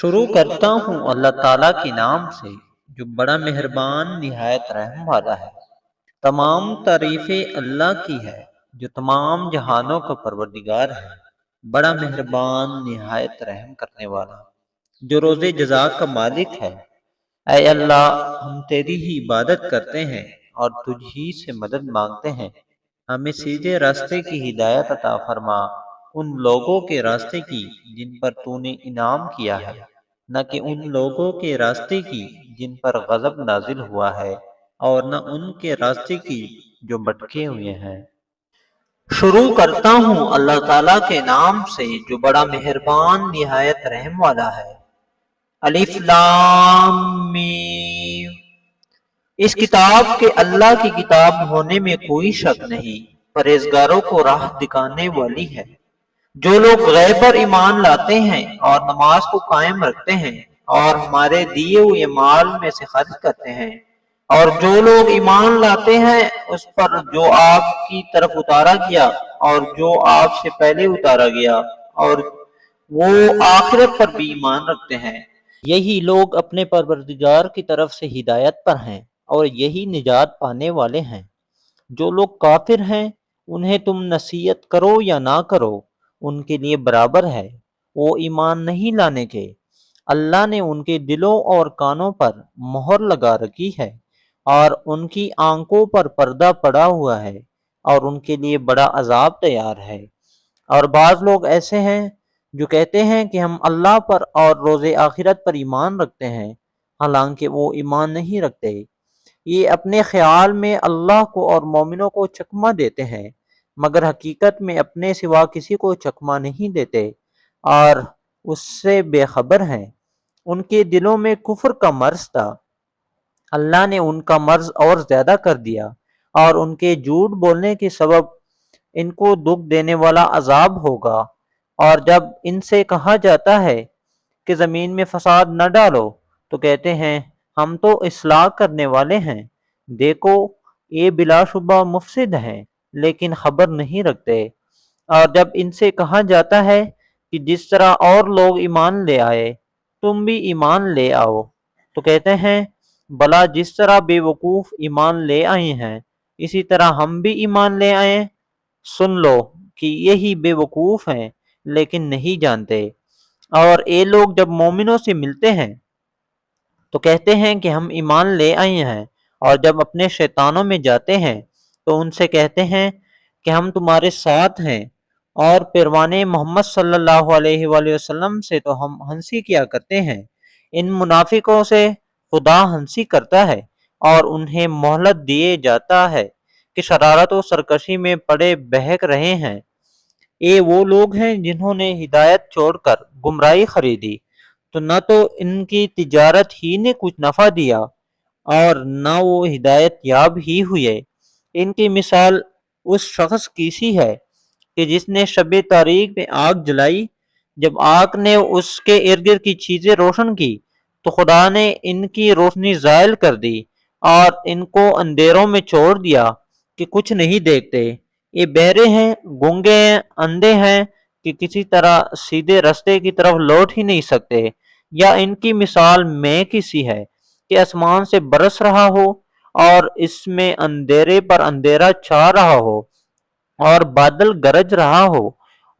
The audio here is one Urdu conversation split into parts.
شروع کرتا ہوں اللہ تعالیٰ کے نام سے جو بڑا مہربان نہایت رحم والا ہے۔ تمام تعریفیں اللہ کی ہے جو تمام جہانوں کا پروردگار ہے، بڑا مہربان نہایت رحم کرنے والا، جو روز جزا کا مالک ہے۔ اے اللہ، ہم تیری ہی عبادت کرتے ہیں اور تجھ ہی سے مدد مانگتے ہیں۔ ہمیں سیدھے راستے کی ہدایت عطا فرما، ان لوگوں کے راستے کی جن پر تو نے انعام کیا ہے، نہ کہ ان لوگوں کے راستے کی جن پر غضب نازل ہوا ہے، اور نہ ان کے راستے کی جو بھٹکے ہوئے ہیں۔ شروع کرتا ہوں اللہ تعالیٰ کے نام سے جو بڑا مہربان نہایت رحم والا ہے۔ الف لام میم۔ اس کتاب کے اللہ کی کتاب ہونے میں کوئی شک نہیں، پرہیزگاروں کو راہ دکھانے والی ہے۔ جو لوگ غیب پر ایمان لاتے ہیں اور نماز کو قائم رکھتے ہیں اور ہمارے دیے ہوئے مال میں سے خرچ کرتے ہیں، اور جو لوگ ایمان لاتے ہیں اس پر جو آپ کی طرف اتارا گیا اور جو آپ سے پہلے اتارا گیا، اور وہ آخرت پر بھی ایمان رکھتے ہیں، یہی لوگ اپنے پروردگار کی طرف سے ہدایت پر ہیں اور یہی نجات پانے والے ہیں۔ جو لوگ کافر ہیں انہیں تم نصیحت کرو یا نہ کرو، ان کے لیے برابر ہے، وہ ایمان نہیں لانے کے۔ اللہ نے ان کے دلوں اور کانوں پر مہر لگا رکھی ہے اور ان کی آنکھوں پر پردہ پڑا ہوا ہے، اور ان کے لیے بڑا عذاب تیار ہے۔ اور بعض لوگ ایسے ہیں جو کہتے ہیں کہ ہم اللہ پر اور روز آخرت پر ایمان رکھتے ہیں، حالانکہ وہ ایمان نہیں رکھتے۔ یہ اپنے خیال میں اللہ کو اور مومنوں کو چکمہ دیتے ہیں، مگر حقیقت میں اپنے سوا کسی کو چکمہ نہیں دیتے اور اس سے بے خبر ہیں۔ ان کے دلوں میں کفر کا مرض تھا، اللہ نے ان کا مرض اور زیادہ کر دیا، اور ان کے جھوٹ بولنے کے سبب ان کو دکھ دینے والا عذاب ہوگا۔ اور جب ان سے کہا جاتا ہے کہ زمین میں فساد نہ ڈالو تو کہتے ہیں ہم تو اصلاح کرنے والے ہیں۔ دیکھو، یہ بلا شبہ مفسد ہیں لیکن خبر نہیں رکھتے۔ اور جب ان سے کہا جاتا ہے کہ جس طرح اور لوگ ایمان لے آئے تم بھی ایمان لے آؤ، تو کہتے ہیں بھلا جس طرح بے وقوف ایمان لے آئے ہیں اسی طرح ہم بھی ایمان لے آئیں۔ سن لو کہ یہی بے وقوف ہیں لیکن نہیں جانتے۔ اور یہ لوگ جب مومنوں سے ملتے ہیں تو کہتے ہیں کہ ہم ایمان لے آئے ہیں، اور جب اپنے شیطانوں میں جاتے ہیں تو ان سے کہتے ہیں کہ ہم تمہارے ساتھ ہیں، اور پیروان محمد صلی اللہ علیہ وآلہ وسلم سے تو ہم ہنسی کیا کرتے ہیں۔ ان منافقوں سے خدا ہنسی کرتا ہے اور انہیں مہلت دیے جاتا ہے کہ شرارت و سرکشی میں پڑے بہک رہے ہیں۔ یہ وہ لوگ ہیں جنہوں نے ہدایت چھوڑ کر گمراہی خریدی، تو نہ تو ان کی تجارت ہی نے کچھ نفع دیا اور نہ وہ ہدایت یاب ہی ہوئے۔ ان کی مثال اس شخص کی سی ہے کہ جس نے شب تاریک میں آگ جلائی، جب آگ نے اس کے ارد گرد کی چیزیں روشن کی تو خدا نے ان کی روشنی زائل کر دی اور ان کو اندھیروں میں چھوڑ دیا کہ کچھ نہیں دیکھتے۔ یہ بہرے ہیں، گونگے ہیں، اندھے ہیں کہ کسی طرح سیدھے رستے کی طرف لوٹ ہی نہیں سکتے۔ یا ان کی مثال میں کسی ہے کہ آسمان سے برس رہا ہو اور اس میں اندھیرے پر اندھیرا چھا رہا ہو اور بادل گرج رہا ہو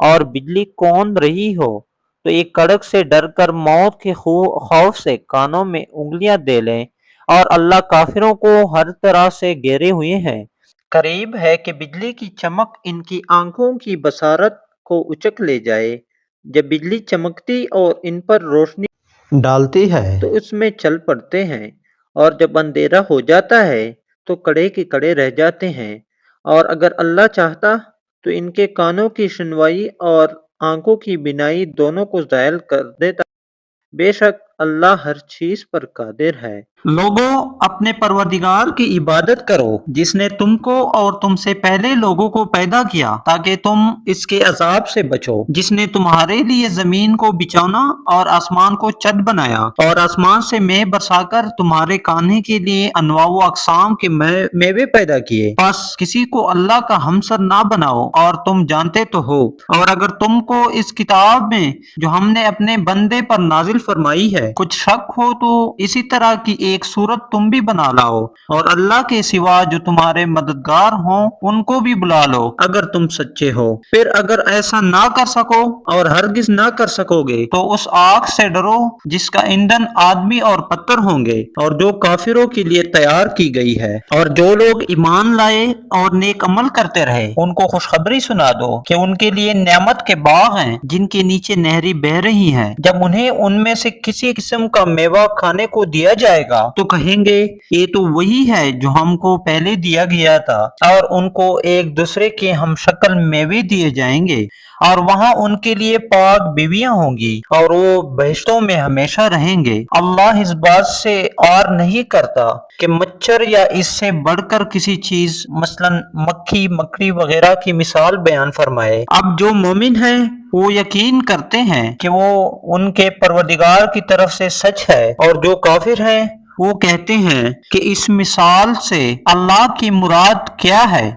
اور بجلی کون رہی ہو، تو ایک کڑک سے ڈر کر موت کے خوف سے کانوں میں انگلیاں دے لیں، اور اللہ کافروں کو ہر طرح سے گھیرے ہوئے ہیں۔ قریب ہے کہ بجلی کی چمک ان کی آنکھوں کی بصارت کو اچک لے جائے۔ جب بجلی چمکتی اور ان پر روشنی ڈالتی ہے تو اس میں چل پڑتے ہیں، اور جب اندھیرا ہو جاتا ہے تو کڑے کے کڑے رہ جاتے ہیں۔ اور اگر اللہ چاہتا تو ان کے کانوں کی سنوائی اور آنکھوں کی بینائی دونوں کو زائل کر دیتا۔ بے شک اللہ ہر چیز پر قادر ہے۔ لوگوں اپنے پروردگار کی عبادت کرو جس نے تم کو اور تم سے پہلے لوگوں کو پیدا کیا تاکہ تم اس کے عذاب سے بچو، جس نے تمہارے لیے زمین کو بچھونا اور آسمان کو چت بنایا اور آسمان سے مے برسا کر تمہارے کھانے کے لیے انواع و اقسام کے میوے پیدا کیے، بس کسی کو اللہ کا ہمسر نہ بناؤ اور تم جانتے تو ہو۔ اور اگر تم کو اس کتاب میں جو ہم نے اپنے بندے پر نازل فرمائی ہے کچھ شک ہو تو اسی طرح کی ایک صورت تم بھی بنا لاؤ اور اللہ کے سوا جو تمہارے مددگار ہوں ان کو بھی بلا لو اگر تم سچے ہو۔ پھر اگر ایسا نہ کر سکو اور ہرگز نہ کر سکو گے تو اس آگ سے ڈرو جس کا ایندھن آدمی اور پتھر ہوں گے اور جو کافروں کے لیے تیار کی گئی ہے۔ اور جو لوگ ایمان لائے اور نیک عمل کرتے رہے ان کو خوشخبری سنا دو کہ ان کے لیے نعمت کے باغ ہیں جن کے نیچے نہریں بہہ رہی ہیں، جب انہیں ان میں سے کسی قسم کا میوہ کھانے کو دیا جائے گا تو کہیں گے یہ تو وہی ہے جو ہم کو پہلے دیا گیا تھا، اور ان کو ایک دوسرے کے ہم شکل میوے دیے جائیں گے اور وہاں ان کے لیے پاک بیویاں ہوں گی اور وہ بہشتوں میں ہمیشہ رہیں گے۔ اللہ اس بات سے اور نہیں کرتا کہ مچھر یا اس سے بڑھ کر کسی چیز مثلا مکھی مکڑی وغیرہ کی مثال بیان فرمائے۔ اب جو مومن ہیں وہ یقین کرتے ہیں کہ وہ ان کے پروردگار کی طرف سے سچ ہے، اور جو کافر ہیں وہ کہتے ہیں کہ اس مثال سے اللہ کی مراد کیا ہے۔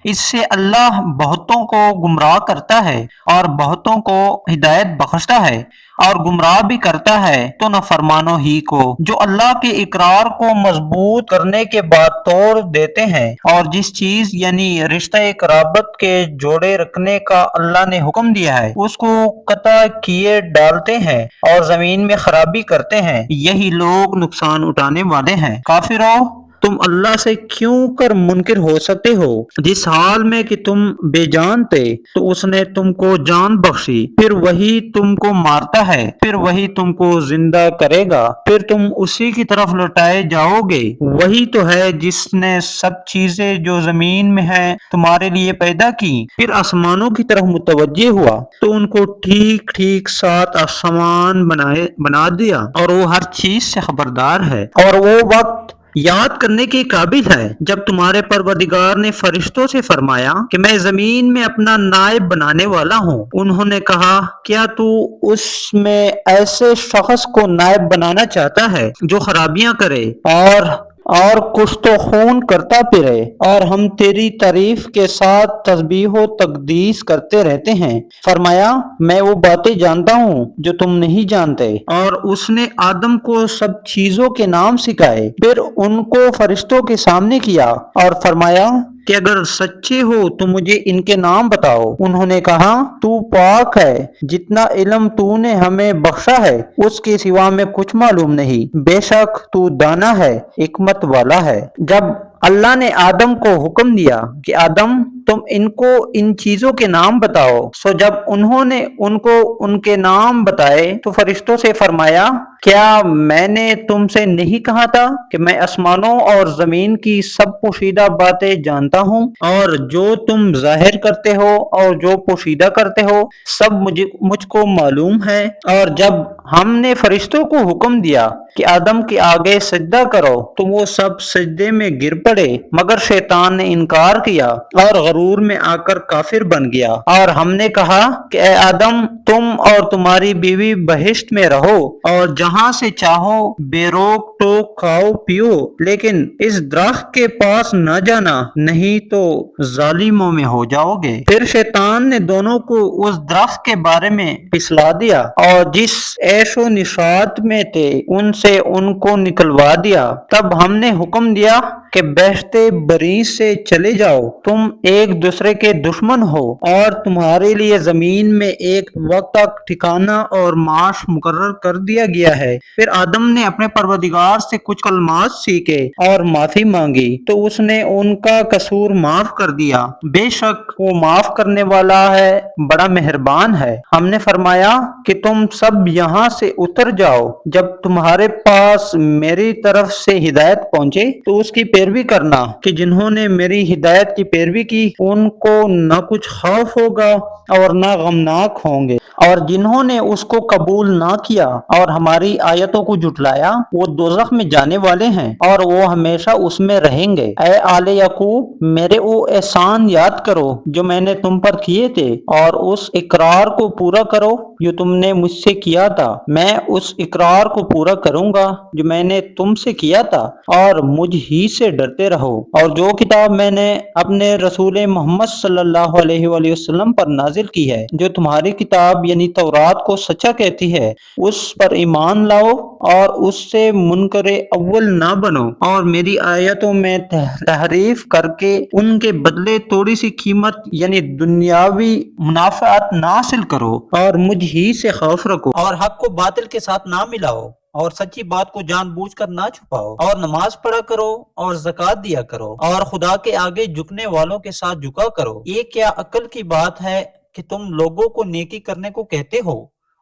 اس سے اللہ بہتوں کو گمراہ کرتا ہے اور بہتوں کو ہدایت بخشتا ہے اور گمراہ بھی کرتا ہے تو نافرمانوں ہی کو، جو اللہ کے اقرار کو مضبوط کرنے کے بعد توڑ دیتے ہیں اور جس چیز یعنی رشتہ قرابت کے جوڑے رکھنے کا اللہ نے حکم دیا ہے اس کو قطع کیے ڈالتے ہیں اور زمین میں خرابی کرتے ہیں، یہی لوگ نقصان اٹھانے والے ہیں۔ کافروں، تم اللہ سے کیوں کر منکر ہو سکتے ہو؟ جس حال میں کہ تم بے جان تھے تو اس نے تم کو جان بخشی، پھر وہی تم کو مارتا ہے، پھر وہی تم کو زندہ کرے گا، پھر تم اسی کی طرف لوٹائے جاؤ گے۔ وہی تو ہے جس نے سب چیزیں جو زمین میں ہیں تمہارے لیے پیدا کی، پھر آسمانوں کی طرف متوجہ ہوا تو ان کو ٹھیک ٹھیک 7 آسمان بنا دیا، اور وہ ہر چیز سے خبردار ہے۔ اور وہ وقت یاد کرنے کے قابل ہے جب تمہارے پروردگار نے فرشتوں سے فرمایا کہ میں زمین میں اپنا نائب بنانے والا ہوں۔ انہوں نے کہا کیا تو اس میں ایسے شخص کو نائب بنانا چاہتا ہے جو خرابیاں کرے اور کشت و خون کرتا پھرے، اور ہم تیری تعریف کے ساتھ تسبیح و تقدیس کرتے رہتے ہیں۔ فرمایا میں وہ باتیں جانتا ہوں جو تم نہیں جانتے، اور اس نے آدم کو سب چیزوں کے نام سکھائے، پھر ان کو فرشتوں کے سامنے کیا اور فرمایا کہ اگر سچے ہو تو مجھے ان کے نام بتاؤ۔ انہوں نے کہا تو پاک ہے، جتنا علم تو نے ہمیں بخشا ہے اس کے سوا میں کچھ معلوم نہیں، بے شک تو دانا ہے، حکمت والا ہے۔ جب اللہ نے آدم کو حکم دیا کہ آدم تم ان کو ان چیزوں کے نام بتاؤ، سو جب انہوں نے ان کو ان کے نام بتائے تو فرشتوں سے فرمایا کیا میں نے تم سے نہیں کہا تھا کہ میں آسمانوں اور زمین کی سب پوشیدہ باتیں جانتا ہوں، اور جو تم ظاہر کرتے ہو اور جو پوشیدہ کرتے ہو سب مجھ کو معلوم ہے۔ اور جب ہم نے فرشتوں کو حکم دیا کہ آدم کے آگے سجدہ کرو تو وہ سب سجدے میں گر پڑے مگر شیطان نے انکار کیا اور غرور میں آ کر کافر بن گیا۔ اور ہم نے کہا کہ اے آدم تم اور تمہاری بیوی بہشت میں رہو اور جہاں سے چاہو بے روک ٹوک کھاؤ پیو، لیکن اس درخت کے پاس نہ جانا نہیں تو ظالموں میں ہو جاؤ گے۔ پھر شیطان نے دونوں کو اس درخت کے بارے میں پھسلا دیا اور جس عیش و نشاط میں تھے ان سے ان کو نکلوا دیا۔ تب ہم نے حکم دیا کہ بہشت بری سے چلے جاؤ، تم ایک دوسرے کے دشمن ہو، اور تمہارے لیے زمین میں ایک وقت تک ٹھکانہ اور معاش مقرر کر دیا گیا ہے۔ پھر آدم نے اپنے پروردگار سے کچھ کلمات سیکھے اور معافی مانگی تو اس نے ان کا قصور معاف کر دیا، بے شک وہ معاف کرنے والا ہے، بڑا مہربان ہے۔ ہم نے فرمایا کہ تم سب یہاں سے اتر جاؤ، جب تمہارے پاس میری طرف سے ہدایت پہنچے تو اس کی پیروی کرنا کہ جنہوں نے میری ہدایت کی پیروی کی ان کو نہ کچھ خوف ہوگا اور نہ غمناک ہوں گے، اور جنہوں نے اس کو قبول نہ کیا اور ہماری آیتوں کو جھٹلایا وہ دوزخ میں جانے والے ہیں اور وہ ہمیشہ اس میں رہیں گے۔ اے آل یعقوب، میرے وہ احسان یاد کرو جو میں نے تم پر کیے تھے اور اس اقرار کو پورا کرو جو تم نے مجھ سے کیا تھا۔ میں اس اقرار کو پورا کروں گا جو میں نے تم سے کیا تھا، اور مجھ ہی سے ڈرتے رہو۔ اور جو کتاب میں نے اپنے رسول محمد صلی اللہ علیہ وآلہ وسلم پر نازل کی ہے، جو تمہاری کتاب یعنی تورات کو سچا کہتی ہے، اس پر ایمان لاؤ اور اس سے منکر اول نہ بنو، اور میری آیتوں میں تحریف کر کے ان کے بدلے تھوڑی سی قیمت یعنی دنیاوی منافعات نہ حاصل کرو، اور مجھ ہی سے خوف رکھو، اور حق کو باطل کے ساتھ نہ ملاؤ، اور سچی بات کو جان بوجھ کر نہ چھپاؤ، اور نماز پڑھا کرو اور زکوٰۃ دیا کرو، اور خدا کے آگے جھکنے والوں کے ساتھ جھکا کرو۔ یہ کیا عقل کی بات ہے کہ تم لوگوں کو نیکی کرنے کو کہتے ہو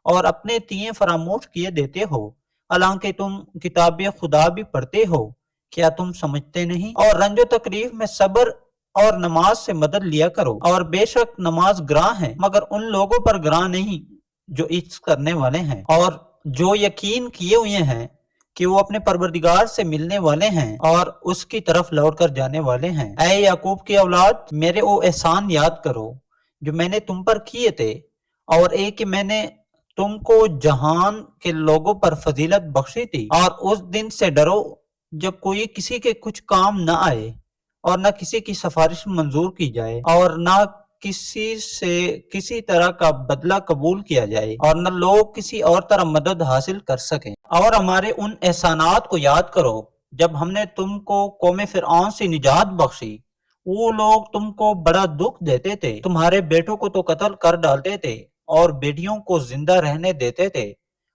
اور اپنے تئیں فراموش کیے دیتے ہو، حالانکہ تم کتاب خدا بھی پڑھتے ہو؟ کیا تم سمجھتے نہیں؟ اور رنج و تکلیف میں صبر اور نماز سے مدد لیا کرو، اور بے شک نماز گراں ہے مگر ان لوگوں پر گراں نہیں جو عجز کرنے والے ہیں اور جو یقین کیے ہوئے ہیں کہ وہ اپنے پروردگار سے ملنے والے ہیں اور اس کی طرف لوٹ کر جانے والے ہیں۔ اے یعقوب کی اولاد، میرے وہ احسان یاد کرو جو میں نے تم پر کیے تھے، اور ایک کہ میں نے تم کو جہان کے لوگوں پر فضیلت بخشی تھی، اور اس دن سے ڈرو جب کوئی کسی کے کچھ کام نہ آئے اور نہ کسی کی سفارش منظور کی جائے اور نہ کسی سے کسی طرح کا بدلہ قبول کیا جائے اور نہ لوگ کسی اور طرح مدد حاصل کر سکیں۔ اور ہمارے ان احسانات کو یاد کرو جب ہم نے تم کو قوم فرعون سے نجات بخشی۔ وہ لوگ تم کو بڑا دکھ دیتے تھے، تمہارے بیٹوں کو تو قتل کر ڈالتے تھے اور بیٹیوں کو زندہ رہنے دیتے تھے،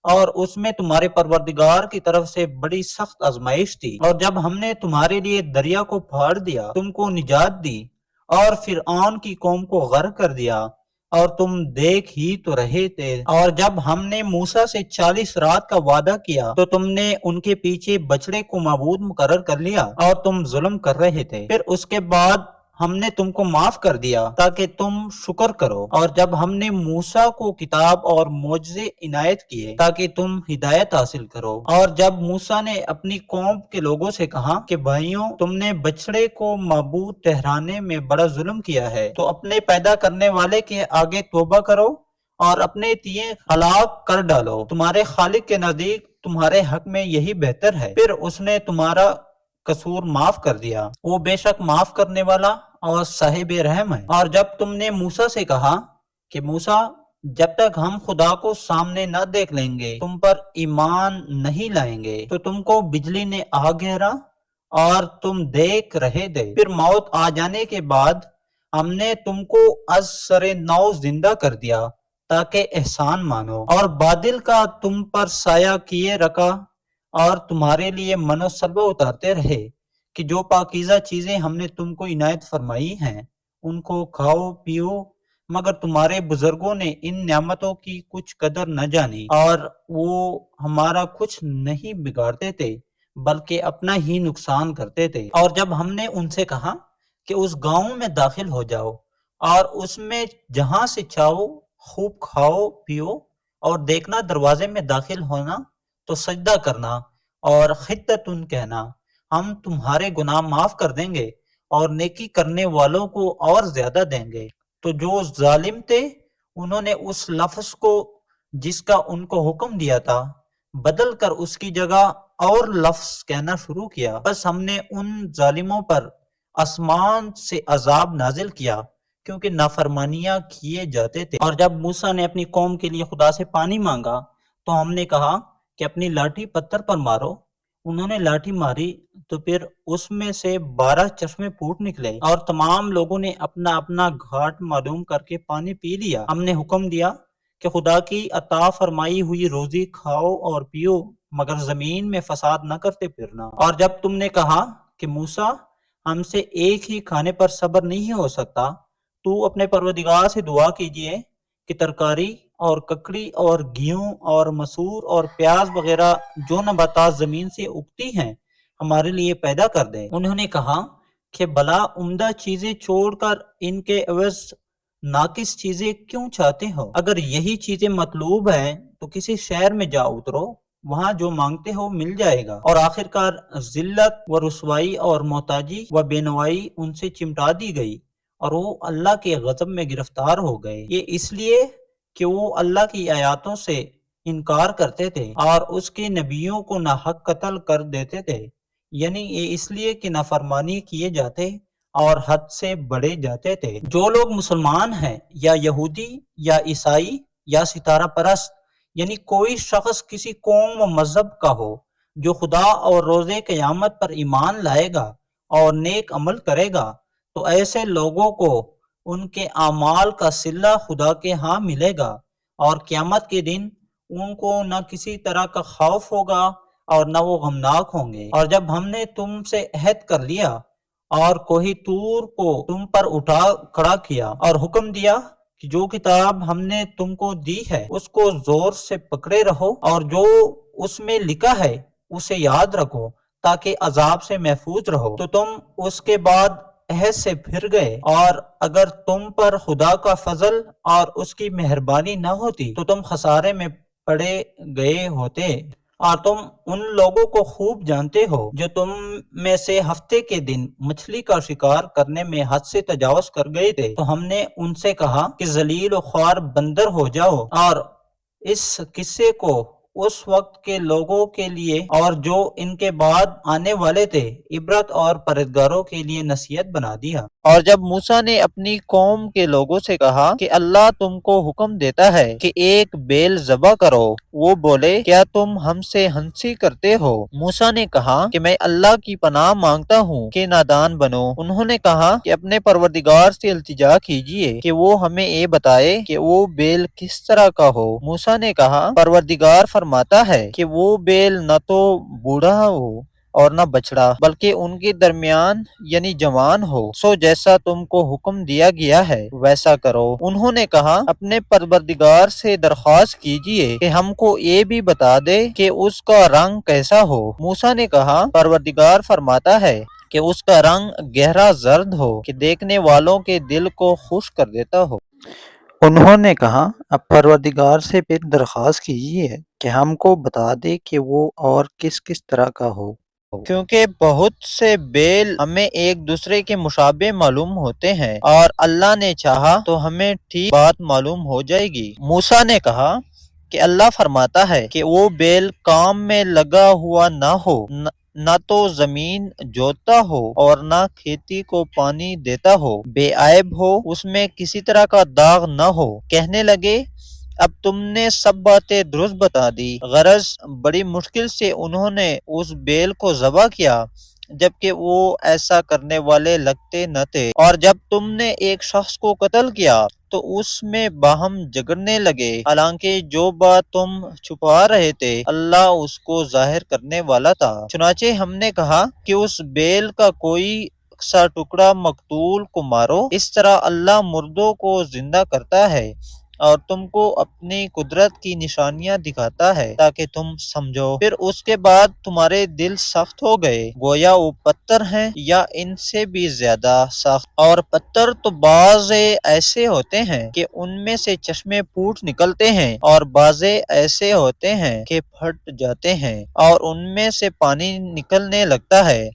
اور اس میں تمہارے پروردگار کی طرف سے بڑی سخت آزمائش تھی۔ اور جب ہم نے تمہارے لیے دریا کو پھاڑ دیا، تم کو نجات دی اور فرعون کی قوم کو غرق کر دیا، اور تم دیکھ ہی تو رہے تھے۔ اور جب ہم نے موسیٰ سے 40 رات کا وعدہ کیا تو تم نے ان کے پیچھے بچڑے کو معبود مقرر کر لیا اور تم ظلم کر رہے تھے۔ پھر اس کے بعد ہم نے تم کو معاف کر دیا تاکہ تم شکر کرو۔ اور جب ہم نے موسیٰ کو کتاب اور معجزے عنایت کیے تاکہ تم ہدایت حاصل کرو، اور جب موسیٰ نے اپنی قوم کے لوگوں سے کہا کہ بھائیوں، تم نے بچڑے کو معبود ٹھہرانے میں بڑا ظلم کیا ہے، تو اپنے پیدا کرنے والے کے آگے توبہ کرو اور اپنے تئیں ہلاک کر ڈالو، تمہارے خالق کے نزدیک تمہارے حق میں یہی بہتر ہے۔ پھر اس نے تمہارا قصور معاف کر دیا، وہ بے شک معاف کرنے والا اور صاحب رحم ہے۔ اور جب تم نے موسیٰ سے کہا کہ موسیٰ، جب تک ہم خدا کو سامنے نہ دیکھ لیں گے تم پر ایمان نہیں لائیں گے، تو تم کو بجلی نے آ گھیرا اور تم دیکھ رہے تھے۔ پھر موت آ جانے کے بعد ہم نے تم کو از سر نو زندہ کر دیا تاکہ احسان مانو، اور بادل کا تم پر سایہ کیے رکھا اور تمہارے لیے من و سلوہ اتارتے رہے کہ جو پاکیزہ چیزیں ہم نے تم کو عنایت فرمائی ہیں ان کو کھاؤ پیو، مگر تمہارے بزرگوں نے ان نعمتوں کی کچھ قدر نہ جانی اور وہ ہمارا کچھ نہیں بگاڑتے تھے بلکہ اپنا ہی نقصان کرتے تھے۔ اور جب ہم نے ان سے کہا کہ اس گاؤں میں داخل ہو جاؤ اور اس میں جہاں سے چاہو خوب کھاؤ پیو، اور دیکھنا دروازے میں داخل ہونا تو سجدہ کرنا اور خطتن کہنا، ہم تمہارے گناہ معاف کر دیں گے اور نیکی کرنے والوں کو اور زیادہ دیں گے۔ تو جو ظالم تھے انہوں نے اس لفظ کو جس کا ان کو حکم دیا تھا بدل کر اس کی جگہ اور لفظ کہنا شروع کیا، بس ہم نے ان ظالموں پر آسمان سے عذاب نازل کیا کیونکہ نافرمانیاں کیے جاتے تھے۔ اور جب موسیٰ نے اپنی قوم کے لیے خدا سے پانی مانگا تو ہم نے کہا کہ اپنی لاٹھی پتھر پر مارو۔ انہوں نے لاٹھی ماری تو پھر اس میں سے 12 چشمے پھوٹ نکلے اور تمام لوگوں نے اپنا اپنا گھاٹ معلوم کر کے پانی پی لیا۔ ہم نے حکم دیا کہ خدا کی عطا فرمائی ہوئی روزی کھاؤ اور پیو مگر زمین میں فساد نہ کرتے پھرنا۔ اور جب تم نے کہا کہ موسیٰ، ہم سے ایک ہی کھانے پر صبر نہیں ہو سکتا، تو اپنے پروردگار سے دعا کیجئے کہ ترکاری اور ککڑی اور گیہوں اور مسور اور پیاز وغیرہ جو نباتات زمین سے اگتی ہیں ہمارے لیے پیدا کر دے۔ انہوں نے کہا کہ بلا عمدہ چیزیں چھوڑ کر ان کے عوض ناقص چیزیں کیوں چاہتے ہو؟ اگر یہی چیزیں مطلوب ہیں تو کسی شہر میں جا اترو، وہاں جو مانگتے ہو مل جائے گا۔ اور آخرکار ذلت و رسوائی اور محتاجی و بینوائی ان سے چمٹا دی گئی اور وہ اللہ کے غضب میں گرفتار ہو گئے۔ یہ اس لیے کہ وہ اللہ کی آیاتوں سے انکار کرتے تھے اور اس کے نبیوں کو ناحق قتل کر دیتے تھے، یعنی یہ اس لیے کہ نافرمانی کیے جاتے اور حد سے بڑھے جاتے تھے۔ جو لوگ مسلمان ہیں یا یہودی یا عیسائی یا ستارہ پرست، یعنی کوئی شخص کسی قوم و مذہب کا ہو، جو خدا اور روز قیامت پر ایمان لائے گا اور نیک عمل کرے گا، تو ایسے لوگوں کو ان کے اعمال کا صلہ خدا کے ہاں ملے گا، اور قیامت کے دن ان کو نہ کسی طرح کا خوف ہوگا اور نہ وہ غمناک ہوں گے۔ اور جب ہم نے تم سے عہد کر لیا اور کوہ طور کو تم پر اٹھا کھڑا کیا اور حکم دیا کہ جو کتاب ہم نے تم کو دی ہے اس کو زور سے پکڑے رہو اور جو اس میں لکھا ہے اسے یاد رکھو تاکہ عذاب سے محفوظ رہو، تو تم اس کے بعد عہد سے پھر گئے، اور اگر تم پر خدا کا فضل اور اس کی مہربانی نہ ہوتی تو تم خسارے میں پڑے گئے ہوتے۔ اور تم ان لوگوں کو خوب جانتے ہو جو تم میں سے ہفتے کے دن مچھلی کا شکار کرنے میں حد سے تجاوز کر گئے تھے، تو ہم نے ان سے کہا کہ ذلیل و خوار بندر ہو جاؤ، اور اس قصے کو اس وقت کے لوگوں کے لیے اور جو ان کے بعد آنے والے تھے عبرت اور پرہیزگاروں کے لیے نصیحت بنا دیا۔ اور جب موسیٰ نے اپنی قوم کے لوگوں سے کہا کہ اللہ تم کو حکم دیتا ہے کہ ایک بیل ذبح کرو، وہ بولے کیا تم ہم سے ہنسی کرتے ہو؟ موسیٰ نے کہا کہ میں اللہ کی پناہ مانگتا ہوں کہ نادان بنو۔ انہوں نے کہا کہ اپنے پروردگار سے التجا کیجئے کہ وہ ہمیں یہ بتائے کہ وہ بیل کس طرح کا ہو۔ موسیٰ نے کہا پروردگار فرماتا ہے کہ وہ بیل نہ تو بوڑھا ہو اور نہ بچڑا، بلکہ ان کے درمیان یعنی جوان ہو، سو جیسا تم کو حکم دیا گیا ہے ویسا کرو۔ انہوں نے کہا اپنے پروردگار سے درخواست کیجئے کہ ہم کو یہ بھی بتا دے کہ اس کا رنگ کیسا ہو۔ موسیٰ نے کہا پروردگار فرماتا ہے کہ اس کا رنگ گہرا زرد ہو کہ دیکھنے والوں کے دل کو خوش کر دیتا ہو۔ انہوں نے کہا اب پروردگار سے پھر درخواست کیجیے کہ ہم کو بتا دے کہ وہ اور کس کس طرح کا ہو، کیونکہ بہت سے بیل ہمیں ایک دوسرے کے مشابہ معلوم ہوتے ہیں، اور اللہ نے چاہا تو ہمیں ٹھیک بات معلوم ہو جائے گی۔ موسیٰ نے کہا کہ اللہ فرماتا ہے کہ وہ بیل کام میں لگا ہوا نہ ہو، نہ تو زمین جوتتا ہو اور نہ کھیتی کو پانی دیتا ہو، بے عیب ہو، اس میں کسی طرح کا داغ نہ ہو۔ کہنے لگے اب تم نے سب باتیں درست بتا دی۔ غرض بڑی مشکل سے انہوں نے اس بیل کو ذبح کیا، جبکہ وہ ایسا کرنے والے لگتے نہ تھے، اور جب تم نے ایک شخص کو قتل کیا تو اس میں باہم جھگڑنے لگے، حالانکہ جو بات تم چھپا رہے تھے اللہ اس کو ظاہر کرنے والا تھا۔ چنانچہ ہم نے کہا کہ اس بیل کا کوئی سا ٹکڑا مقتول کو مارو، اس طرح اللہ مردوں کو زندہ کرتا ہے اور تم کو اپنی قدرت کی نشانیاں دکھاتا ہے تاکہ تم سمجھو۔ پھر اس کے بعد تمہارے دل سخت ہو گئے، گویا وہ پتھر ہیں یا ان سے بھی زیادہ سخت۔ اور پتھر تو بعض ایسے ہوتے ہیں کہ ان میں سے چشمے پھوٹ نکلتے ہیں، اور بعض ایسے ہوتے ہیں کہ پھٹ جاتے ہیں اور ان میں سے پانی نکلنے لگتا ہے،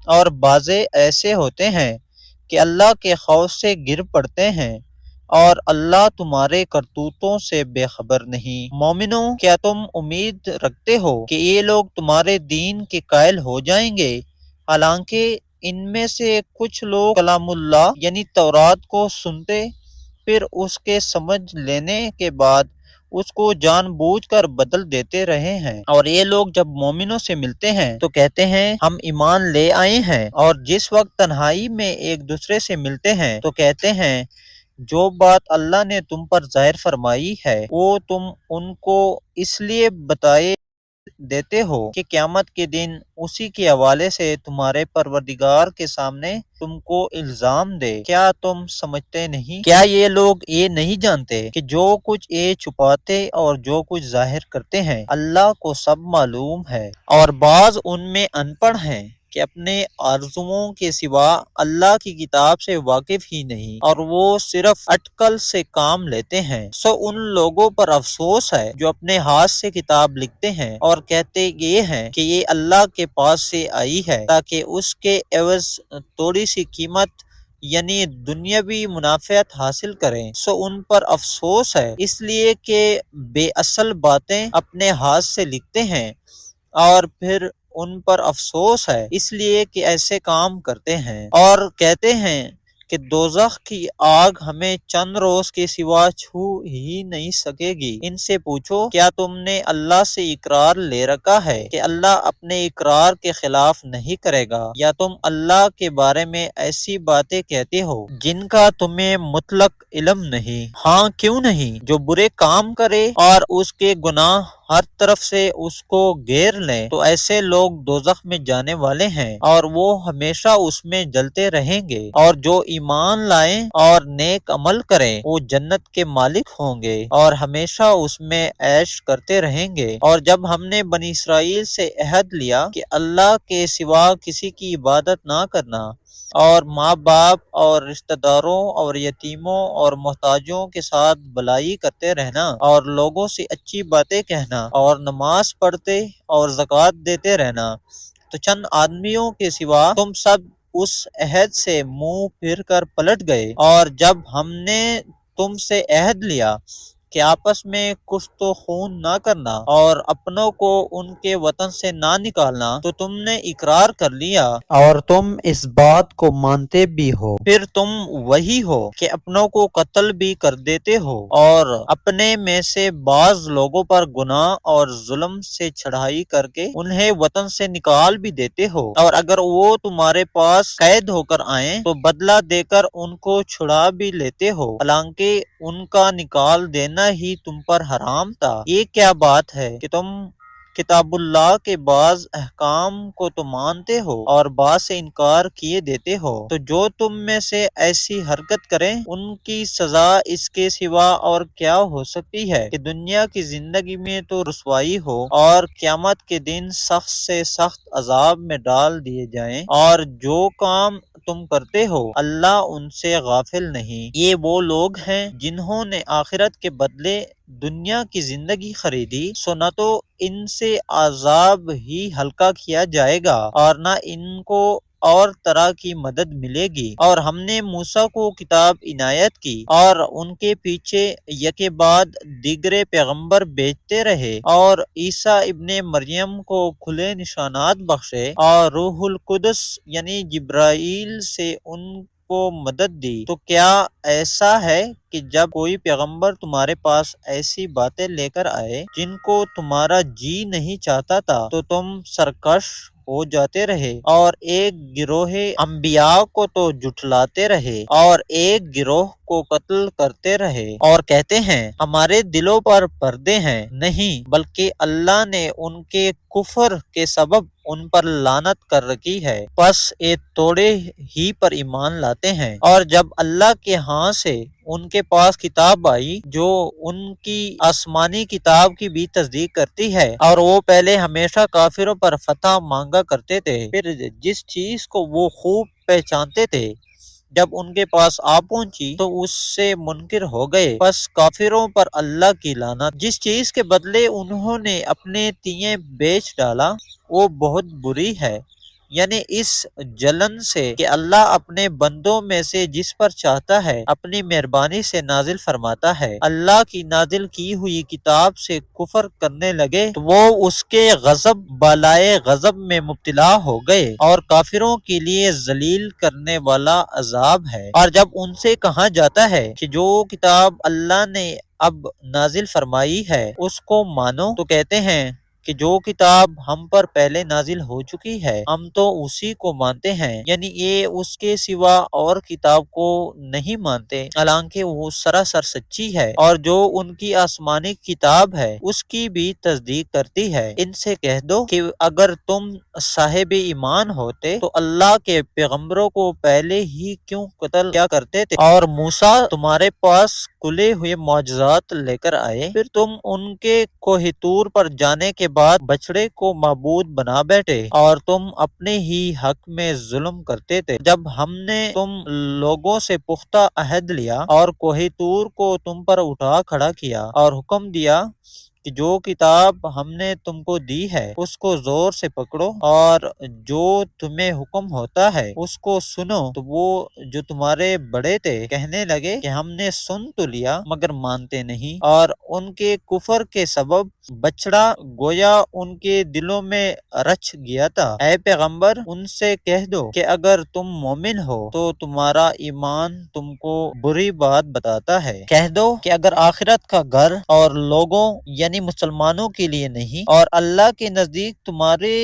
اور بعض ایسے ہوتے ہیں کہ اللہ کے خوف سے گر پڑتے ہیں، اور اللہ تمہارے کرتوتوں سے بے خبر نہیں۔ مومنو کیا تم امید رکھتے ہو کہ یہ لوگ تمہارے دین کے قائل ہو جائیں گے؟ حالانکہ ان میں سے کچھ لوگ کلام اللہ یعنی تورات کو سنتے، پھر اس کے سمجھ لینے کے بعد اس کو جان بوجھ کر بدل دیتے رہے ہیں، اور یہ لوگ جب مومنوں سے ملتے ہیں تو کہتے ہیں ہم ایمان لے آئے ہیں، اور جس وقت تنہائی میں ایک دوسرے سے ملتے ہیں تو کہتے ہیں جو بات اللہ نے تم پر ظاہر فرمائی ہے وہ تم ان کو اس لیے بتائے دیتے ہو کہ قیامت کے دن اسی کے حوالے سے تمہارے پروردگار کے سامنے تم کو الزام دے۔ کیا تم سمجھتے نہیں؟ کیا یہ لوگ یہ نہیں جانتے کہ جو کچھ یہ چھپاتے اور جو کچھ ظاہر کرتے ہیں اللہ کو سب معلوم ہے، اور بعض ان میں ان پڑھ ہیں کہ اپنے آرزوؤں کے سوا اللہ کی کتاب سے واقف ہی نہیں اور وہ صرف اٹکل سے کام لیتے ہیں۔ سو ان لوگوں پر افسوس ہے جو اپنے ہاتھ سے کتاب لکھتے ہیں اور کہتے یہ ہیں کہ یہ اللہ کے پاس سے آئی ہے تاکہ اس کے عوض تھوڑی سی قیمت یعنی دنیاوی منافعت حاصل کریں۔ سو ان پر افسوس ہے اس لیے کہ بے اصل باتیں اپنے ہاتھ سے لکھتے ہیں، اور پھر ان پر افسوس ہے اس لیے کہ ایسے کام کرتے ہیں، اور کہتے ہیں کہ دوزخ کی آگ ہمیں چند روز کے سوا چھو ہی نہیں سکے گی۔ ان سے پوچھو کیا تم نے اللہ سے اقرار لے رکھا ہے کہ اللہ اپنے اقرار کے خلاف نہیں کرے گا، یا تم اللہ کے بارے میں ایسی باتیں کہتے ہو جن کا تمہیں مطلق علم نہیں؟ ہاں کیوں نہیں، جو برے کام کرے اور اس کے گناہ ہر طرف سے اس کو گھیر لیں تو ایسے لوگ دوزخ میں جانے والے ہیں اور وہ ہمیشہ اس میں جلتے رہیں گے، اور جو ایمان لائیں اور نیک عمل کریں وہ جنت کے مالک ہوں گے اور ہمیشہ اس میں عیش کرتے رہیں گے۔ اور جب ہم نے بنی اسرائیل سے عہد لیا کہ اللہ کے سوا کسی کی عبادت نہ کرنا، اور ماں باپ اور رشتہ داروں اور یتیموں اور محتاجوں کے ساتھ بھلائی کرتے رہنا اور لوگوں سے اچھی باتیں کہنا اور نماز پڑھتے اور زکوٰۃ دیتے رہنا، تو چند آدمیوں کے سوا تم سب اس عہد سے منہ پھر کر پلٹ گئے۔ اور جب ہم نے تم سے عہد لیا کہ آپس میں کشت و خون نہ کرنا اور اپنوں کو ان کے وطن سے نہ نکالنا، تو تم نے اقرار کر لیا اور تم اس بات کو مانتے بھی ہو۔ پھر تم وہی ہو کہ اپنوں کو قتل بھی کر دیتے ہو اور اپنے میں سے بعض لوگوں پر گناہ اور ظلم سے چڑھائی کر کے انہیں وطن سے نکال بھی دیتے ہو، اور اگر وہ تمہارے پاس قید ہو کر آئیں تو بدلہ دے کر ان کو چھڑا بھی لیتے ہو، حالانکہ ان کا نکال دینا ہی تم پر حرام تھا۔ یہ کیا بات ہے کہ تم کتاب اللہ کے بعض احکام کو تو مانتے ہو اور بعض سے انکار کیے دیتے ہو؟ تو جو تم میں سے ایسی حرکت کریں ان کی سزا اس کے سوا اور کیا ہو سکتی ہے کہ دنیا کی زندگی میں تو رسوائی ہو اور قیامت کے دن سخت سے سخت عذاب میں ڈال دیے جائیں، اور جو کام تم کرتے ہو اللہ ان سے غافل نہیں۔ یہ وہ لوگ ہیں جنہوں نے آخرت کے بدلے دنیا کی زندگی خریدی، سو نہ تو ان سے عذاب ہی ہلکا کیا جائے گا اور نہ ان کو اور طرح کی مدد ملے گی۔ اور ہم نے موسیٰ کو کتاب عنایت کی اور ان کے پیچھے یکے بعد دیگرے پیغمبر بھیجتے رہے، اور عیسیٰ ابن مریم کو کھلے نشانات بخشے اور روح القدس یعنی جبرائیل سے ان کو مدد دی۔ تو کیا ایسا ہے کہ جب کوئی پیغمبر تمہارے پاس ایسی باتیں لے کر آئے جن کو تمہارا جی نہیں چاہتا تھا تو تم سرکش ہو جاتے رہے اور ایک گروہ انبیاء کو تو جھٹلاتے رہے اور ایک گروہ کو قتل کرتے رہے اور کہتے ہیں ہمارے دلوں پر پردے ہیں؟ نہیں، بلکہ اللہ نے ان کے کفر کے سبب ان پر لعنت کر رکھی ہے، پس ایک توڑے ہی پر ایمان لاتے ہیں۔ اور جب اللہ کے ہاں سے ان کے پاس کتاب آئی جو ان کی آسمانی کتاب کی بھی تصدیق کرتی ہے، اور وہ پہلے ہمیشہ کافروں پر فتح مانگا کرتے تھے، پھر جس چیز کو وہ خوب پہچانتے تھے جب ان کے پاس آ پہنچی تو اس سے منکر ہو گئے، پس کافروں پر اللہ کی لعنت۔ جس چیز کے بدلے انہوں نے اپنے تیئیں بیچ ڈالا وہ بہت بری ہے، یعنی اس جلن سے کہ اللہ اپنے بندوں میں سے جس پر چاہتا ہے اپنی مہربانی سے نازل فرماتا ہے۔ اللہ کی نازل کی ہوئی کتاب سے کفر کرنے لگے تو وہ اس کے غضب بالائے غضب میں مبتلا ہو گئے، اور کافروں کے لیے ذلیل کرنے والا عذاب ہے۔ اور جب ان سے کہا جاتا ہے کہ جو کتاب اللہ نے اب نازل فرمائی ہے اس کو مانو، تو کہتے ہیں کہ جو کتاب ہم پر پہلے نازل ہو چکی ہے ہم تو اسی کو مانتے ہیں، یعنی یہ اس کے سوا اور کتاب کو نہیں مانتے، حالانکہ وہ سراسر سچی ہے، اور جو ان کی آسمانی کتاب ہے اس کی بھی تصدیق کرتی ہے۔ ان سے کہہ دو کہ اگر تم صاحب ایمان ہوتے تو اللہ کے پیغمبروں کو پہلے ہی کیوں قتل کیا کرتے تھے، اور موسیٰ تمہارے پاس کھلے ہوئے معجزات لے کر آئے، پھر تم ان کے کوہ طور پر جانے کے بعد بچڑے کو معبود بنا بیٹھے اور تم اپنے ہی حق میں ظلم کرتے تھے۔ جب ہم نے تم لوگوں سے پختہ عہد لیا اور کوہ طور کو تم پر اٹھا کھڑا کیا اور حکم دیا کہ جو کتاب ہم نے تم کو دی ہے اس کو زور سے پکڑو اور جو تمہیں حکم ہوتا ہے اس کو سنو، تو وہ جو تمہارے بڑے تھے کہنے لگے کہ ہم نے سن تو لیا مگر مانتے نہیں، اور ان کے کفر کے سبب بچڑا گویا ان کے دلوں میں رچ گیا تھا۔ اے پیغمبر ان سے کہہ دو کہ اگر تم مومن ہو تو تمہارا ایمان تم کو بری بات بتاتا ہے۔ کہہ دو کہ اگر آخرت کا گھر اور لوگوں یعنی مسلمانوں کے لیے نہیں اور اللہ کے نزدیک تمہارے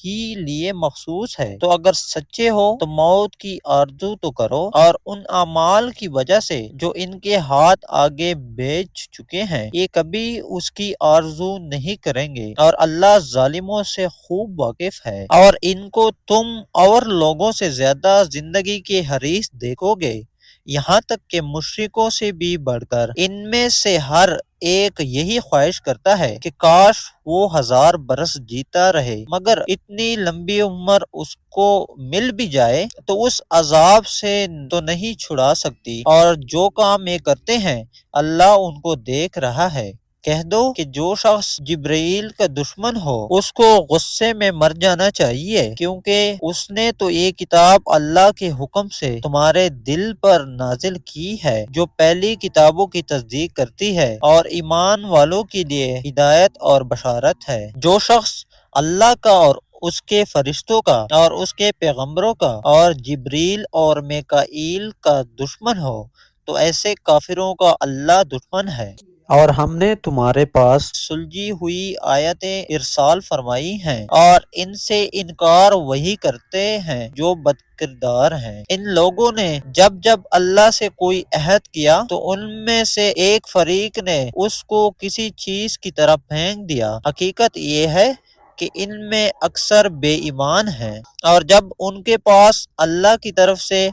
ہی لیے مخصوص ہے، تو اگر سچے ہو تو موت کی آرزو تو کرو اور ان اعمال کی وجہ سے جو ان کے ہاتھ آگے بھیج چکے ہیں یہ کبھی اس کی آرزو نہیں کریں گے، اور اللہ ظالموں سے خوب واقف ہے۔ اور ان کو تم اور لوگوں سے زیادہ زندگی کے حریص دیکھو گے، یہاں تک کہ مشرکوں سے بھی بڑھ کر ان میں سے ہر ایک یہی خواہش کرتا ہے کہ کاش وہ 1000 برس جیتا رہے، مگر اتنی لمبی عمر اس کو مل بھی جائے تو اس عذاب سے تو نہیں چھڑا سکتی، اور جو کام یہ کرتے ہیں اللہ ان کو دیکھ رہا ہے۔ کہہ دو کہ جو شخص جبرائیل کا دشمن ہو اس کو غصے میں مر جانا چاہیے، کیونکہ اس نے تو یہ کتاب اللہ کے حکم سے تمہارے دل پر نازل کی ہے جو پہلی کتابوں کی تصدیق کرتی ہے اور ایمان والوں کے لیے ہدایت اور بشارت ہے۔ جو شخص اللہ کا اور اس کے فرشتوں کا اور اس کے پیغمبروں کا اور جبریل اور میکائیل کا دشمن ہو تو ایسے کافروں کا اللہ دشمن ہے۔ اور ہم نے تمہارے پاس سلجھی ہوئی آیتیں ارسال فرمائی ہیں اور ان سے انکار وہی کرتے ہیں جو بد کردار ہیں۔ ان لوگوں نے جب جب اللہ سے کوئی عہد کیا تو ان میں سے ایک فریق نے اس کو کسی چیز کی طرف پھینک دیا۔ حقیقت یہ ہے کہ ان میں اکثر بے ایمان ہیں، اور جب ان کے پاس اللہ کی طرف سے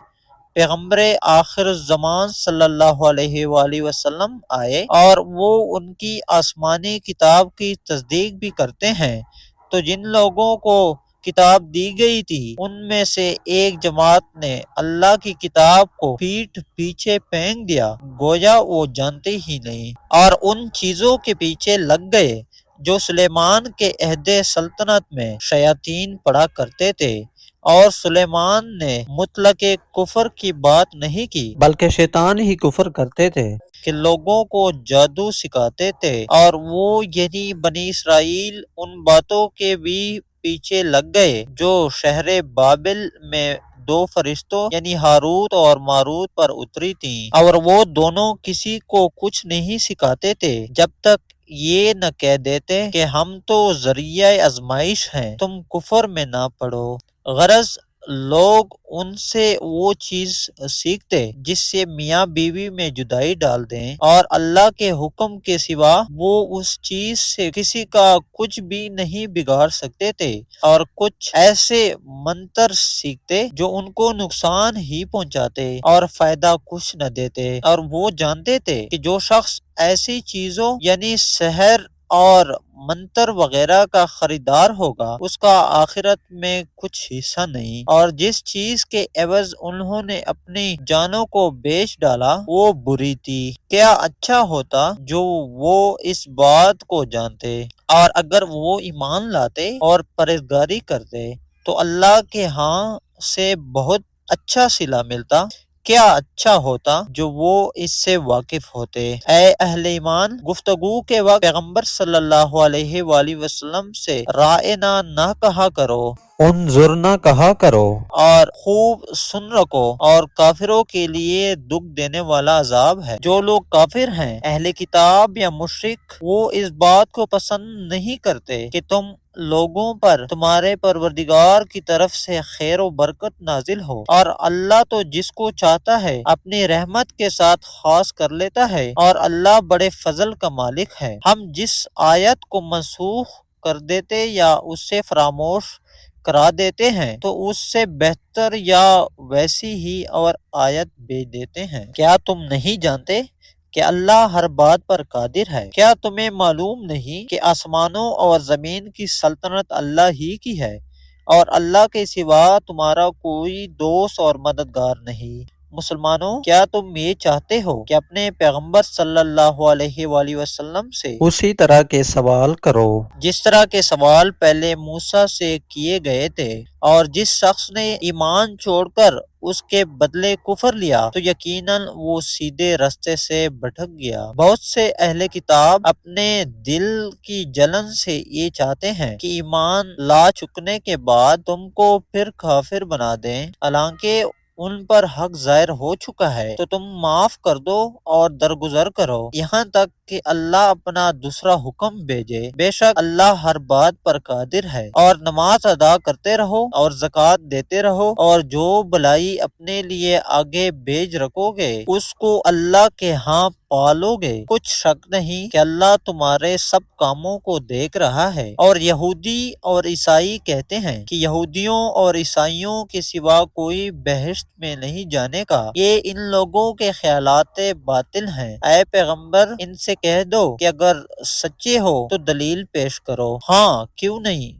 پیغمبر آخر الزمان صلی اللہ علیہ وآلہ وسلم آئے اور وہ ان کی آسمانی کتاب کی تصدیق بھی کرتے ہیں، تو جن لوگوں کو کتاب دی گئی تھی ان میں سے ایک جماعت نے اللہ کی کتاب کو پیٹھ پیچھے پھینک دیا گویا وہ جانتے ہی نہیں، اور ان چیزوں کے پیچھے لگ گئے جو سلیمان کے عہد سلطنت میں شیاطین پڑھا کرتے تھے، اور سلیمان نے مطلق کفر کی بات نہیں کی بلکہ شیطان ہی کفر کرتے تھے کہ لوگوں کو جادو سکھاتے تھے، اور وہ یعنی بنی اسرائیل ان باتوں کے بھی پیچھے لگ گئے جو شہر بابل میں 2 فرشتوں یعنی ہاروت اور ماروت پر اتری تھیں، اور وہ دونوں کسی کو کچھ نہیں سکھاتے تھے جب تک یہ نہ کہہ دیتے کہ ہم تو ذریعہ آزمائش ہیں، تم کفر میں نہ پڑو۔ غرض لوگ ان سے وہ چیز سیکھتے جس سے میاں بیوی میں جدائی ڈال دیں، اور اللہ کے حکم کے سوا وہ اس چیز سے کسی کا کچھ بھی نہیں بگاڑ سکتے تھے، اور کچھ ایسے منتر سیکھتے جو ان کو نقصان ہی پہنچاتے اور فائدہ کچھ نہ دیتے، اور وہ جانتے تھے کہ جو شخص ایسی چیزوں یعنی سحر اور منتر وغیرہ کا خریدار ہوگا اس کا آخرت میں کچھ حصہ نہیں، اور جس چیز کے عوض انہوں نے اپنی جانوں کو بیچ ڈالا وہ بری تھی۔ کیا اچھا ہوتا جو وہ اس بات کو جانتے، اور اگر وہ ایمان لاتے اور پرہیزگاری کرتے تو اللہ کے ہاں سے بہت اچھا صلہ ملتا۔ کیا اچھا ہوتا جو وہ اس سے واقف ہوتے۔ اے اہل ایمان، گفتگو کے وقت پیغمبر صلی اللہ علیہ وآلہ وسلم سے رائنا نہ کہا کرو، انظر نہ کہا کرو، اور خوب سن رکھو، اور کافروں کے لیے دکھ دینے والا عذاب ہے۔ جو لوگ کافر ہیں، اہل کتاب یا مشرک، وہ اس بات کو پسند نہیں کرتے کہ تم لوگوں پر تمہارے پروردگار کی طرف سے خیر و برکت نازل ہو، اور اللہ تو جس کو چاہتا ہے اپنی رحمت کے ساتھ خاص کر لیتا ہے، اور اللہ بڑے فضل کا مالک ہے۔ ہم جس آیت کو منسوخ کر دیتے یا اس سے فراموش کرا دیتے ہیں تو اس سے بہتر یا ویسی ہی اور آیت بھیج دیتے ہیں۔ کیا تم نہیں جانتے کہ اللہ ہر بات پر قادر ہے۔ کیا تمہیں معلوم نہیں کہ آسمانوں اور زمین کی سلطنت اللہ ہی کی ہے اور اللہ کے سوا تمہارا کوئی دوست اور مددگار نہیں؟ مسلمانوں، کیا تم یہ چاہتے ہو کہ اپنے پیغمبر صلی اللہ علیہ وآلہ وسلم سے اسی طرح کے سوال کرو جس طرح کے سوال پہلے موسیٰ سے کیے گئے تھے، اور جس شخص نے ایمان چھوڑ کر اس کے بدلے کفر لیا تو یقیناً وہ سیدھے رستے سے بھٹک گیا۔ بہت سے اہل کتاب اپنے دل کی جلن سے یہ چاہتے ہیں کہ ایمان لا چکنے کے بعد تم کو پھر کافر بنا دیں، حالانکہ ان پر حق ظاہر ہو چکا ہے، تو تم معاف کر دو اور درگزر کرو یہاں تک کہ اللہ اپنا دوسرا حکم بھیجے۔ بے شک اللہ ہر بات پر قادر ہے۔ اور نماز ادا کرتے رہو اور زکوٰۃ دیتے رہو، اور جو بلائی اپنے لیے آگے بھیج رکھو گے اس کو اللہ کے ہاں پالو گے۔ کچھ شک نہیں کہ اللہ تمہارے سب کاموں کو دیکھ رہا ہے۔ اور یہودی اور عیسائی کہتے ہیں کہ یہودیوں اور عیسائیوں کے سوا کوئی بہشت میں نہیں جانے گا۔ یہ ان لوگوں کے خیالات باطل ہیں۔ اے پیغمبر، ان سے کہہ دو کہ اگر سچے ہو تو دلیل پیش کرو۔ ہاں، کیوں نہیں؟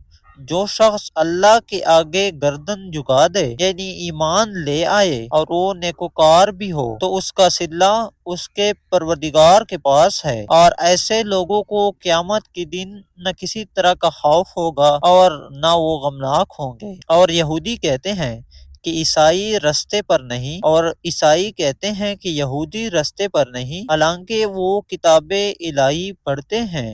جو شخص اللہ کے آگے گردن جھکا دے، یعنی ایمان لے آئے اور وہ نیکوکار بھی ہو، تو اس کا صلہ اس کے پروردگار کے پاس ہے، اور ایسے لوگوں کو قیامت کے دن نہ کسی طرح کا خوف ہوگا اور نہ وہ غمناک ہوں گے۔ اور یہودی کہتے ہیں کہ عیسائی رستے پر نہیں، اور عیسائی کہتے ہیں کہ یہودی رستے پر نہیں، حالانکہ وہ کتاب الہی پڑھتے ہیں۔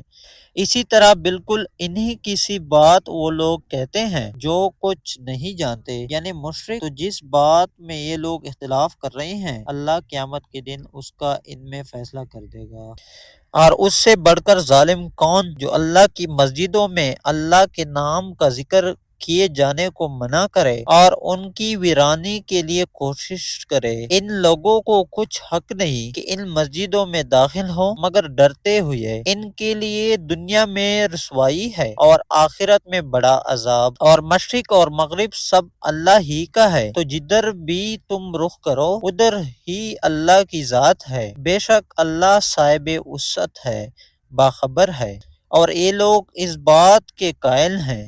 اسی طرح بالکل انہی کی سی بات وہ لوگ کہتے ہیں جو کچھ نہیں جانتے، یعنی مشرک۔ تو جس بات میں یہ لوگ اختلاف کر رہے ہیں، اللہ قیامت کے دن اس کا ان میں فیصلہ کر دے گا۔ اور اس سے بڑھ کر ظالم کون جو اللہ کی مسجدوں میں اللہ کے نام کا ذکر کیے جانے کو منع کرے اور ان کی ویرانی کے لیے کوشش کرے۔ ان لوگوں کو کچھ حق نہیں کہ ان مسجدوں میں داخل ہوں مگر ڈرتے ہوئے۔ ان کے لیے دنیا میں رسوائی ہے اور آخرت میں بڑا عذاب۔ اور مشرق اور مغرب سب اللہ ہی کا ہے، تو جدھر بھی تم رخ کرو ادھر ہی اللہ کی ذات ہے۔ بے شک اللہ صاحب وسعت ہے، باخبر ہے۔ اور یہ لوگ اس بات کے قائل ہیں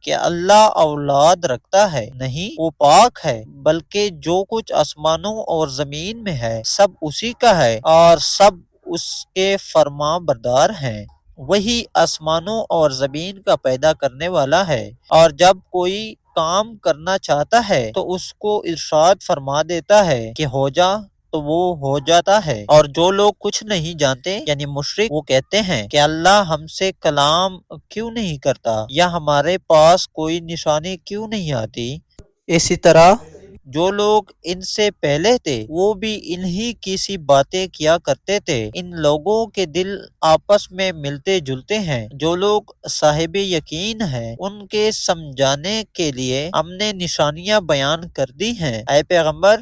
کہ اللہ اولاد رکھتا ہے، نہیں، وہ پاک ہے، بلکہ جو کچھ آسمانوں اور زمین میں ہے سب اسی کا ہے اور سب اس کے فرما بردار ہیں۔ وہی آسمانوں اور زمین کا پیدا کرنے والا ہے، اور جب کوئی کام کرنا چاہتا ہے تو اس کو ارشاد فرما دیتا ہے کہ ہو جا، تو وہ ہو جاتا ہے۔ اور جو لوگ کچھ نہیں جانتے یعنی مشرک، وہ کہتے ہیں کہ اللہ ہم سے کلام کیوں نہیں کرتا، یا ہمارے پاس کوئی نشانی کیوں نہیں آتی۔ اسی طرح جو لوگ ان سے پہلے تھے وہ بھی انہی کی سی باتیں کیا کرتے تھے۔ ان لوگوں کے دل آپس میں ملتے جلتے ہیں۔ جو لوگ صاحب یقین ہیں ان کے سمجھانے کے لیے ہم نے نشانیاں بیان کر دی ہیں۔ اے پیغمبر،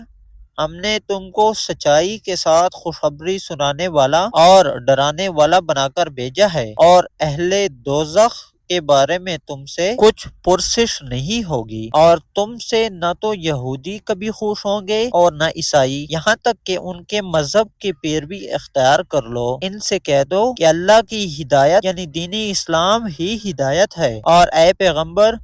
ہم نے تم کو سچائی کے ساتھ خوشخبری سنانے والا اور ڈرانے والا بنا کر بھیجا ہے، اور اہل دوزخ کے بارے میں تم سے کچھ پرسش نہیں ہوگی، اور تم سے نہ تو یہودی کبھی خوش ہوں گے اور نہ عیسائی، یہاں تک کہ ان کے مذہب کی پیروی اختیار کر لو۔ ان سے کہہ دو کہ اللہ کی ہدایت یعنی دین اسلام ہی ہدایت ہے، اور اے پیغمبر،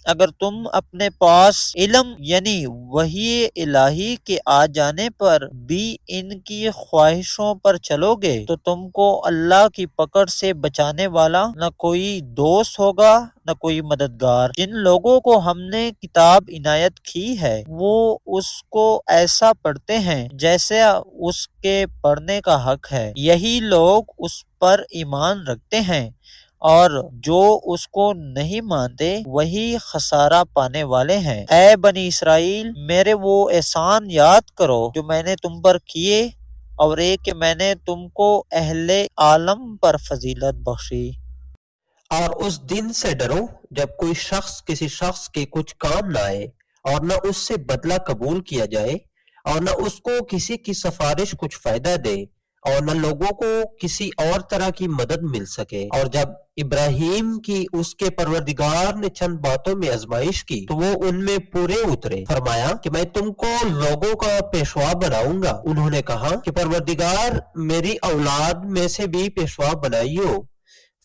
اگر تم اپنے پاس علم یعنی وحی الہی کے آ جانے پر بھی ان کی خواہشوں پر چلو گے تو تم کو اللہ کی پکڑ سے بچانے والا نہ کوئی دوست ہوگا نہ کوئی مددگار۔ جن لوگوں کو ہم نے کتاب عنایت کی ہے وہ اس کو ایسا پڑھتے ہیں جیسے اس کے پڑھنے کا حق ہے، یہی لوگ اس پر ایمان رکھتے ہیں، اور جو اس کو نہیں مانتے وہی خسارہ پانے والے ہیں۔ اے بنی اسرائیل، میرے وہ احسان یاد کرو جو میں نے تم پر کیے، اور ایک کہ میں نے تم کو اہل عالم پر فضیلت بخشی۔ اور اس دن سے ڈرو جب کوئی شخص کسی شخص کے کچھ کام نہ آئے، اور نہ اس سے بدلہ قبول کیا جائے، اور نہ اس کو کسی کی سفارش کچھ فائدہ دے، اور نہ لوگوں کو کسی اور طرح کی مدد مل سکے۔ اور جب ابراہیم کی اس کے پروردگار نے چند باتوں میں آزمائش کی تو وہ ان میں پورے اترے۔ فرمایا کہ میں تم کو لوگوں کا پیشوا بناؤں گا۔ انہوں نے کہا کہ پروردگار میری اولاد میں سے بھی پیشوا بنائیو۔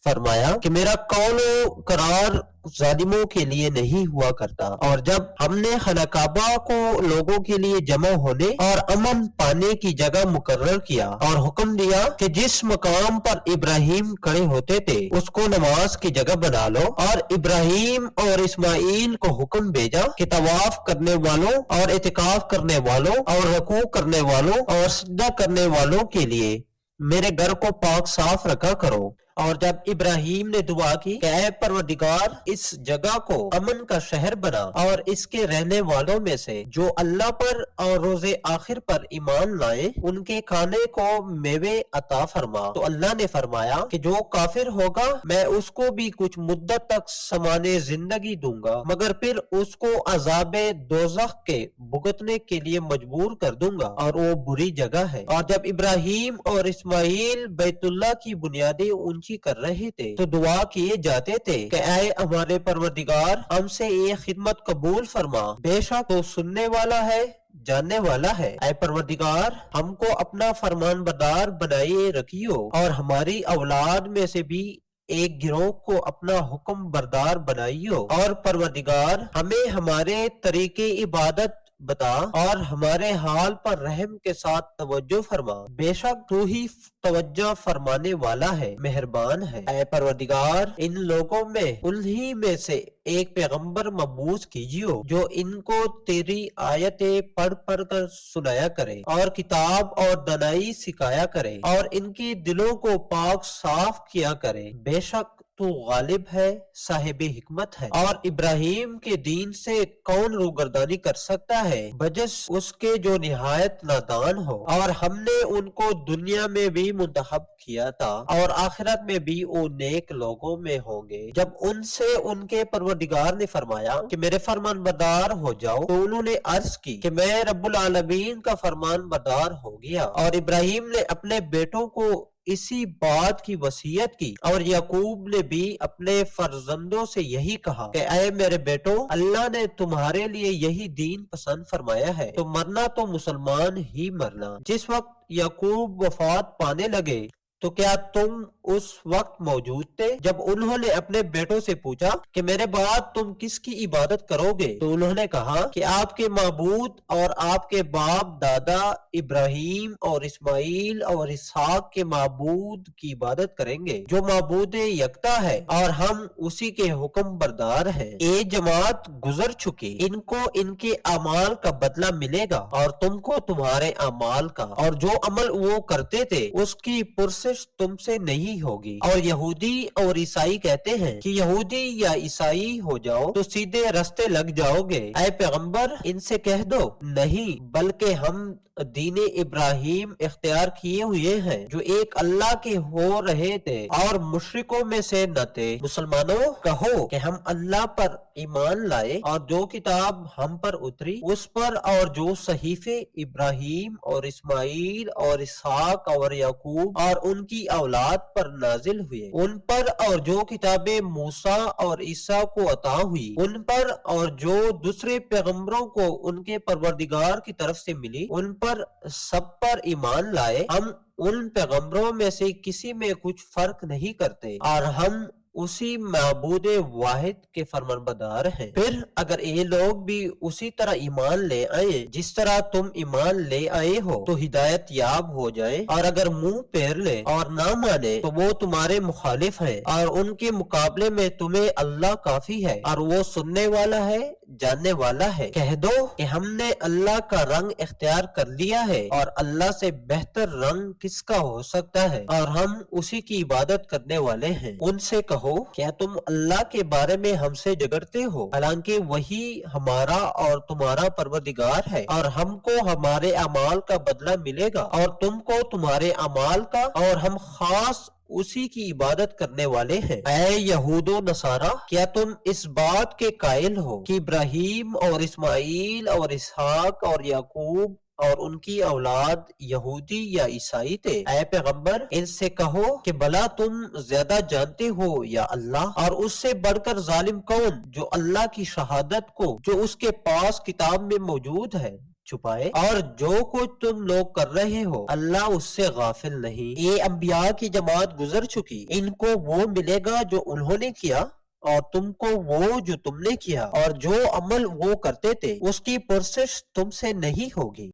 فرمایا کہ میرا قول و قرار ظالموں کے لیے نہیں ہوا کرتا۔ اور جب ہم نے خانہ کعبہ کو لوگوں کے لیے جمع ہونے اور امن پانے کی جگہ مقرر کیا اور حکم دیا کہ جس مقام پر ابراہیم کھڑے ہوتے تھے اس کو نماز کی جگہ بنا لو، اور ابراہیم اور اسماعیل کو حکم بھیجا کہ طواف کرنے والوں اور اعتکاف کرنے والوں اور رکوع کرنے والوں اور سجدہ کرنے والوں کے لیے میرے گھر کو پاک صاف رکھا کرو۔ اور جب ابراہیم نے دعا کی کہ اے پروردگار اس جگہ کو امن کا شہر بنا اور اس کے رہنے والوں میں سے جو اللہ پر اور روز آخر پر ایمان لائے ان کے کھانے کو میوے عطا فرما، تو اللہ نے فرمایا کہ جو کافر ہوگا میں اس کو بھی کچھ مدت تک سمانے زندگی دوں گا، مگر پھر اس کو عذاب دوزخ کے بھگتنے کے لیے مجبور کر دوں گا، اور وہ بری جگہ ہے۔ اور جب ابراہیم اور اسماعیل بیت اللہ کی بنیادیں اونچی کر رہے تھے تو دعا کیے جاتے تھے کہ اے ہمارے پروردگار ہم سے یہ خدمت قبول فرما، بے شک تو سننے والا ہے جاننے والا ہے۔ اے پروردگار ہم کو اپنا فرمان بردار بنائے رکھیو، اور ہماری اولاد میں سے بھی ایک گروہ کو اپنا حکم بردار بنائیو، اور پروردگار ہمیں ہمارے طریقے عبادت بتا اور ہمارے حال پر رحم کے ساتھ توجہ فرما، بے شک تو ہی توجہ فرمانے والا ہے، مہربان ہے۔ اے پروردگار ان لوگوں میں انہی میں سے ایک پیغمبر مبعوث کیجیو جو ان کو تیری آیتیں پڑھ پڑھ کر سنایا کرے اور کتاب اور دانائی سکھایا کرے اور ان کے دلوں کو پاک صاف کیا کرے، بے شک تو غالب ہے، صاحب حکمت ہے۔ اور ابراہیم کے دین سے کون روگردانی کر سکتا ہے بجس اس کے جو نہایت نادان ہو، اور ہم نے ان کو دنیا میں بھی منتخب کیا تھا اور آخرت میں بھی وہ نیک لوگوں میں ہوں گے۔ جب ان سے ان کے پروردگار نے فرمایا کہ میرے فرمان بردار ہو جاؤ تو انہوں نے عرض کی کہ میں رب العالمین کا فرمان بردار ہو گیا۔ اور ابراہیم نے اپنے بیٹوں کو اسی بات کی وصیت کی، اور یعقوب نے بھی اپنے فرزندوں سے یہی کہا کہ اے میرے بیٹو اللہ نے تمہارے لیے یہی دین پسند فرمایا ہے، تو مرنا تو مسلمان ہی مرنا۔ جس وقت یعقوب وفات پانے لگے تو کیا تم اس وقت موجود تھے جب انہوں نے اپنے بیٹوں سے پوچھا کہ میرے بعد تم کس کی عبادت کرو گے؟ تو انہوں نے کہا کہ آپ کے معبود اور آپ کے باپ دادا ابراہیم اور اسماعیل اور اسحاق کے معبود کی عبادت کریں گے جو معبود یکتا ہے، اور ہم اسی کے حکم بردار ہیں۔ ایک جماعت گزر چکی، ان کو ان کے اعمال کا بدلہ ملے گا اور تم کو تمہارے اعمال کا، اور جو عمل وہ کرتے تھے اس کی پرسش تم سے نہیں ہوگی۔ اور یہودی اور عیسائی کہتے ہیں کہ یہودی یا عیسائی ہو جاؤ تو سیدھے رستے لگ جاؤ گے۔ اے پیغمبر ان سے کہہ دو نہیں، بلکہ ہم دین ابراہیم اختیار کیے ہوئے ہیں جو ایک اللہ کے ہو رہے تھے اور مشرکوں میں سے نہ تھے۔ مسلمانوں کہو کہ ہم اللہ پر ایمان لائے اور جو کتاب ہم پر اتری اس پر، اور جو صحیفے ابراہیم اور اسماعیل اور اسحاق اور یعقوب اور ان کی اولاد پر نازل ہوئے ان پر، اور جو کتابیں موسیٰ اور عیسیٰ کو عطا ہوئی ان پر، اور جو دوسرے پیغمبروں کو ان کے پروردگار کی طرف سے ملی ان پر، سب پر ایمان لائے۔ ہم ان پیغمبروں میں سے کسی میں کچھ فرق نہیں کرتے، اور ہم اسی معبود واحد کے فرمانبردار ہیں۔ پھر اگر یہ لوگ بھی اسی طرح ایمان لے آئیں جس طرح تم ایمان لے آئے ہو تو ہدایت یاب ہو جائیں، اور اگر منہ پھیر لے اور نہ مانے تو وہ تمہارے مخالف ہیں، اور ان کے مقابلے میں تمہیں اللہ کافی ہے، اور وہ سننے والا ہے جاننے والا ہے۔ کہہ دو کہ ہم نے اللہ کا رنگ اختیار کر لیا ہے، اور اللہ سے بہتر رنگ کس کا ہو سکتا ہے، اور ہم اسی کی عبادت کرنے والے ہیں۔ ان سے کہو کیا تم اللہ کے بارے میں ہم سے جھگڑتے ہو، حالانکہ وہی ہمارا اور تمہارا پروردگار ہے، اور ہم کو ہمارے اعمال کا بدلہ ملے گا اور تم کو تمہارے اعمال کا، اور ہم خاص اسی کی عبادت کرنے والے ہیں۔ اے یہود و نصارہ کیا تم اس بات کے قائل ہو کہ ابراہیم اور اسماعیل اور اسحاق اور یعقوب اور ان کی اولاد یہودی یا عیسائی تھے۔ اے پیغمبر ان سے کہو کہ بھلا تم زیادہ جانتے ہو یا اللہ، اور اس سے بڑھ کر ظالم کون جو اللہ کی شہادت کو جو اس کے پاس کتاب میں موجود ہے چھپائے؟ اور جو کچھ تم لوگ کر رہے ہو اللہ اس سے غافل نہیں۔ یہ انبیاء کی جماعت گزر چکی، ان کو وہ ملے گا جو انہوں نے کیا، اور تم کو وہ جو تم نے کیا، اور جو عمل وہ کرتے تھے اس کی پرسش تم سے نہیں ہوگی۔